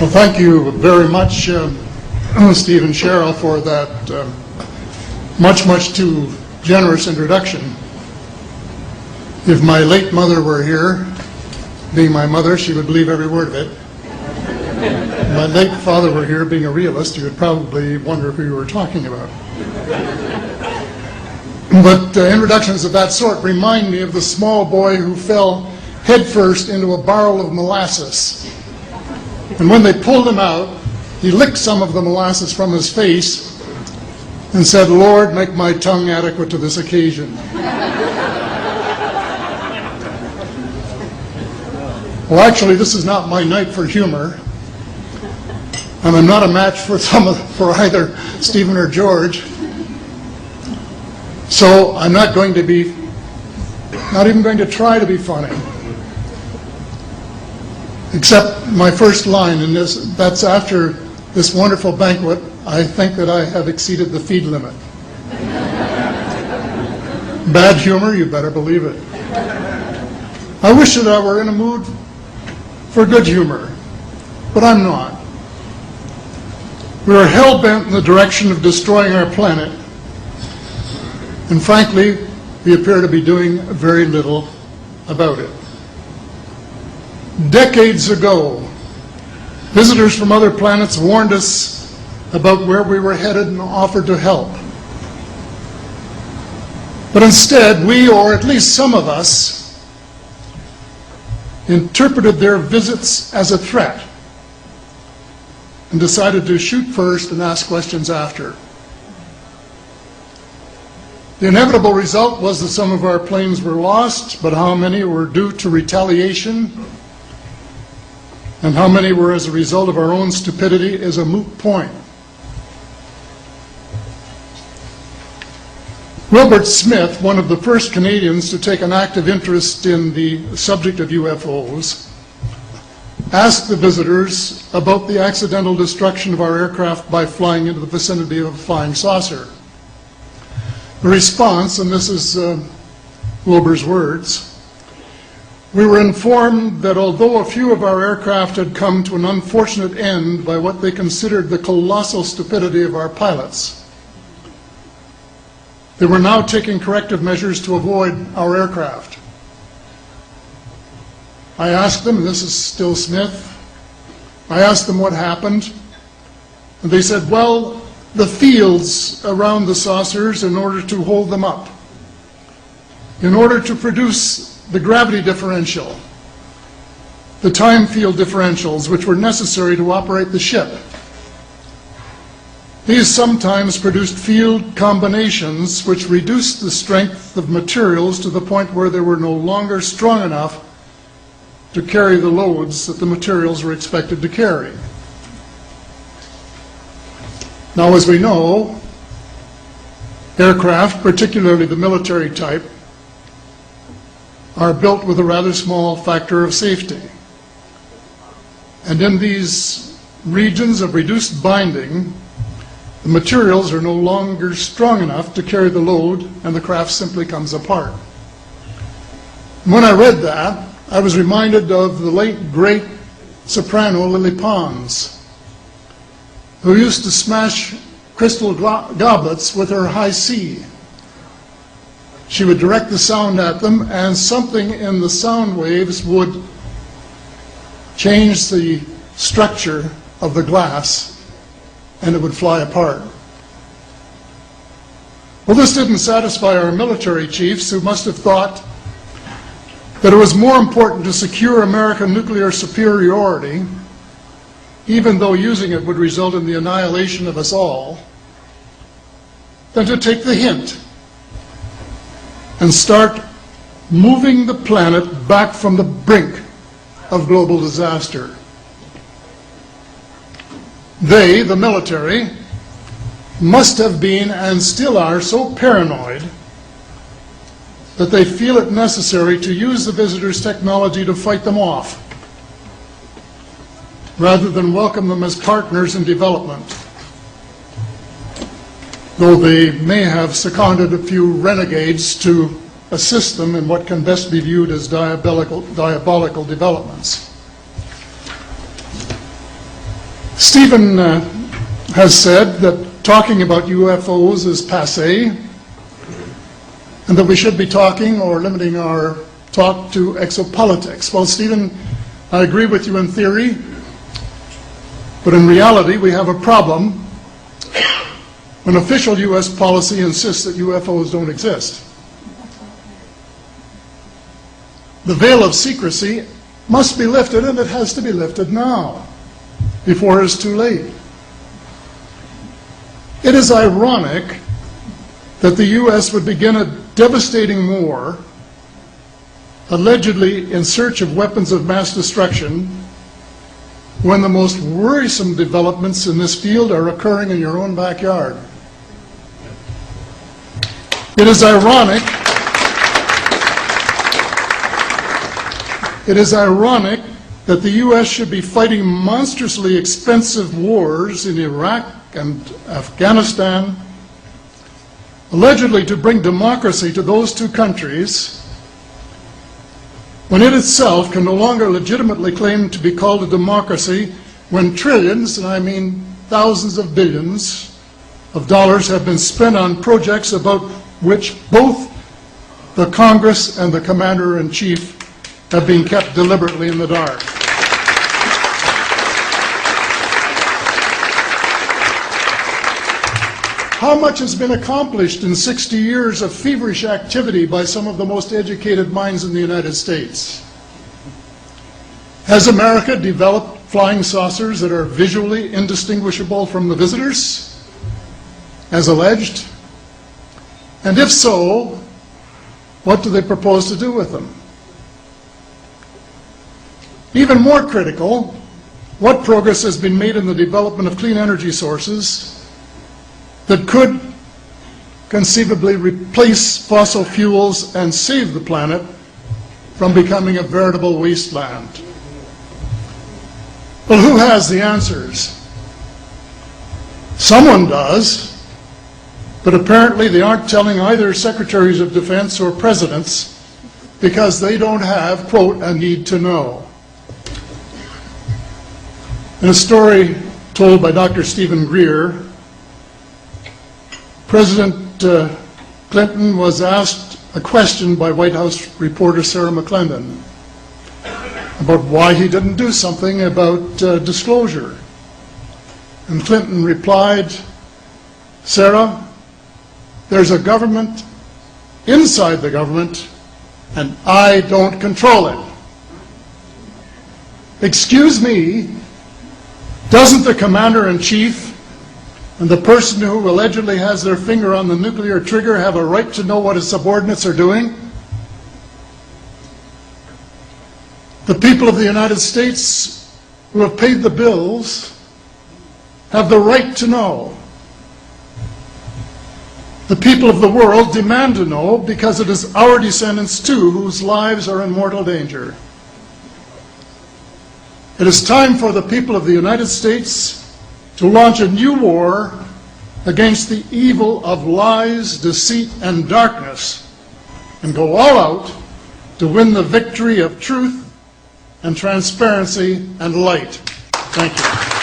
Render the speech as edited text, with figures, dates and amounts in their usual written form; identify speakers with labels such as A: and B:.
A: Well, thank you very much, Steve and Cheryl, for that much too generous introduction. If my late mother were here, being my mother, she would believe every word of it. If my late father were here, being a realist, he would probably wonder who you were talking about. But introductions of that sort remind me of the small boy who fell headfirst into a barrel of molasses. And when they pulled him out, he licked some of the molasses from his face and said, "Lord, make my tongue adequate to this occasion." Well, actually, this is not my night for humor, and I'm not a match for either Stephen or George. So I'm not even going to try to be funny. Except my first line in this, that's after this wonderful banquet, I think that I have exceeded the feed limit. Bad humor, you better believe it. I wish that I were in a mood for good humor, but I'm not. We are hell-bent in the direction of destroying our planet, and frankly, we appear to be doing very little about it. Decades ago, visitors from other planets warned us about where we were headed and offered to help. But instead, we, or at least some of us, interpreted their visits as a threat and decided to shoot first and ask questions after. The inevitable result was that some of our planes were lost, but how many were due to retaliation and how many were as a result of our own stupidity is a moot point. Wilbert Smith, one of the first Canadians to take an active interest in the subject of UFOs, asked the visitors about the accidental destruction of our aircraft by flying into the vicinity of a flying saucer. The response, and this is Wilbur's words, "We were informed that although a few of our aircraft had come to an unfortunate end by what they considered the colossal stupidity of our pilots, they were now taking corrective measures to avoid our aircraft. I asked them," and this is still Smith, I asked them what happened, and they said, "Well, the fields around the saucers in order to hold them up, in order to produce the gravity differential, the time field differentials which were necessary to operate the ship. These sometimes produced field combinations which reduced the strength of materials to the point where they were no longer strong enough to carry the loads that the materials were expected to carry." Now, as we know, aircraft, particularly the military type, are built with a rather small factor of safety. And in these regions of reduced binding, the materials are no longer strong enough to carry the load, and the craft simply comes apart. And when I read that, I was reminded of the late, great soprano Lily Pons, who used to smash crystal goblets with her high C. She would direct the sound at them, and something in the sound waves would change the structure of the glass, and it would fly apart. Well, this didn't satisfy our military chiefs, who must have thought that it was more important to secure American nuclear superiority, even though using it would result in the annihilation of us all, than to take the hint and start moving the planet back from the brink of global disaster. They, the military, must have been and still are so paranoid that they feel it necessary to use the visitors' technology to fight them off, rather than welcome them as partners in development, though they may have seconded a few renegades to assist them in what can best be viewed as diabolical developments. Stephen has said that talking about UFOs is passé, and that we should be talking or limiting our talk to exopolitics. Well, Stephen, I agree with you in theory, but in reality we have a problem when official U.S. policy insists that UFOs don't exist. The veil of secrecy must be lifted, and it has to be lifted now, before it's too late. It is ironic that the U.S. would begin a devastating war, allegedly in search of weapons of mass destruction, when the most worrisome developments in this field are occurring in your own backyard. It is ironic that the U.S. should be fighting monstrously expensive wars in Iraq and Afghanistan, allegedly to bring democracy to those two countries, when it itself can no longer legitimately claim to be called a democracy, when trillions, and I mean thousands of billions of dollars, have been spent on projects about which both the Congress and the Commander-in-Chief have been kept deliberately in the dark. How much has been accomplished in 60 years of feverish activity by some of the most educated minds in the United States? Has America developed flying saucers that are visually indistinguishable from the visitors, as alleged? And if so, what do they propose to do with them? Even more critical, what progress has been made in the development of clean energy sources that could conceivably replace fossil fuels and save the planet from becoming a veritable wasteland? Well, who has the answers? Someone does, but apparently they aren't telling either secretaries of defense or presidents because they don't have, quote, a need to know. In a story told by Dr. Stephen Greer, President Clinton was asked a question by White House reporter Sarah McClendon about why he didn't do something about disclosure. And Clinton replied, "Sarah, there's a government inside the government, and I don't control it." Excuse me, doesn't the Commander-in-Chief and the person who allegedly has their finger on the nuclear trigger have a right to know what his subordinates are doing? The people of the United States who have paid the bills have the right to know. The people of the world demand to know because it is our descendants too whose lives are in mortal danger. It is time for the people of the United States to launch a new war against the evil of lies, deceit, and darkness, and go all out to win the victory of truth and transparency and light. Thank you.